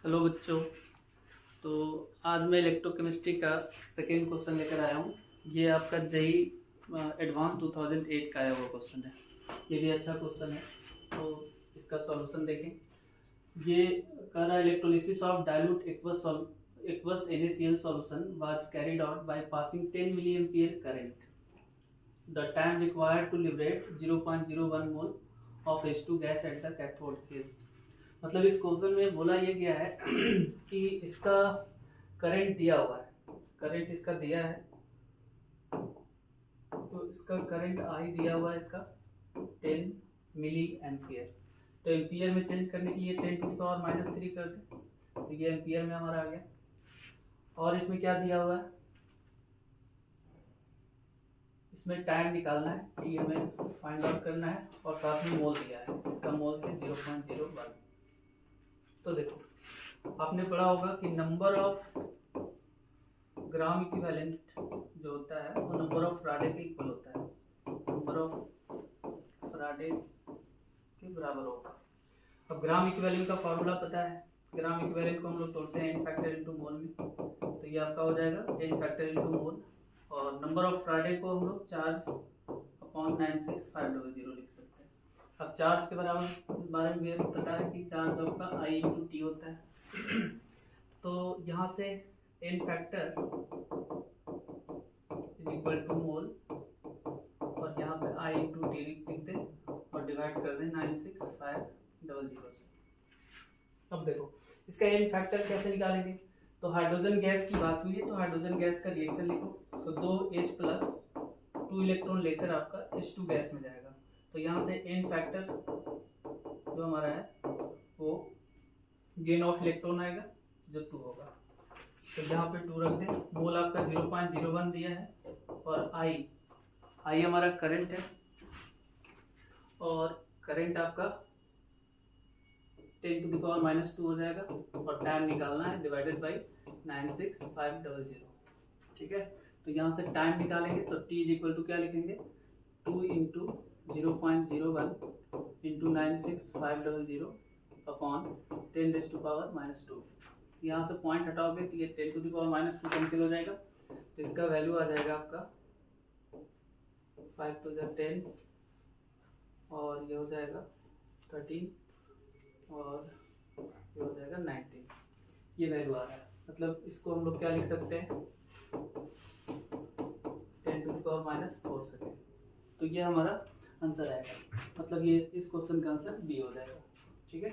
Hello बच्चों। तो आज मैं इलेक्ट्रोकेमिस्ट्री का सेकेंड क्वेश्चन लेकर आया हूँ। ये आपका जेई एडवांस 2008 का आया हुआ क्वेश्चन है। ये भी अच्छा क्वेश्चन है, तो इसका सॉल्यूशन देखें। ये कह रहा है electrolysis of dilute aqueous NaCl solution was carried out by passing 10 milliampere current. The time required to liberate 0.01 mole of H2 gas at the cathode फेज। मतलब इस क्वेश्चन में बोला ये गया है कि इसका करंट दिया हुआ है, करंट इसका दिया है, तो इसका करंट आई दिया हुआ है इसका 10 मिली एम्पियर। तो एम्पियर में चेंज करने के लिए 10⁻³ कर दें, तो ये एम्पियर में हमारा आ गया। और इसमें क्या दिया हुआ है, इसमें टाइम निकालना है, टी हमें फाइंड आउट करना है, और साथ में मोल दिया है, इसका मोल है 0.01। तो देखो आपने पढ़ा होगा कि नंबर ऑफ ग्राम इक्विवेलेंट जो होता है वो नंबर ऑफ फराडे के इक्वल होता है, नंबर ऑफ फराडे के बराबर होगा। अब ग्राम इक्विवेलेंट का फॉर्मूला पता है, ग्राम इक्विवेलेंट को हम लोग तोड़ते हैं n फैक्टर इनटू मोल में, तो ये आपका हो जाएगा n फैक्टर इनटू मोल। और नंबर ऑफ फराडे को हम लोग चार्ज अपॉन 96500 लिख सकते हैं। अब चार्ज के बारे में पता है कि चार्ज आपका I इंटू टी होता है। तो यहाँ से n factor is equal to mole, और यहाँ पे I इंटू टी लिख दें और डिवाइड कर दें 96500 से। अब देखो इसका n फैक्टर कैसे निकालेंगे, तो हाइड्रोजन गैस की बात हुई है, तो हाइड्रोजन गैस का रिएक्शन लिखो, तो 2H प्लस 2 इलेक्ट्रॉन लेकर आपका H2 गैस में जाएगा। तो यहाँ से n फैक्टर जो हमारा है वो गेन ऑफ इलेक्ट्रॉन आएगा जो 2 होगा, तो यहाँ पे 2 रख दें। मोल आपका 0.01 दिया है, और I हमारा करंट है, और करंट आपका 10⁻² हो जाएगा, और टाइम निकालना है डिवाइडेड बाई 96500। ठीक है, तो यहाँ से टाइम निकालेंगे तो t इज इक्वल टू क्या लिखेंगे, 2 इंटू 0.01 इंटू 96500 अपॉन 10⁻²। यहाँ से पॉइंट हटाओगे तो ये 10⁻² कैंसिल हो जाएगा, तो इसका वैल्यू आ जाएगा आपका 5 × 10, और ये हो जाएगा 13, और ये हो जाएगा 19। ये वैल्यू आ रहा है, मतलब इसको हम लोग क्या लिख सकते हैं, 10⁻⁴ सेकेंड। तो ये हमारा आंसर आएगा, मतलब ये इस क्वेश्चन का आंसर बी हो जाएगा। ठीक है।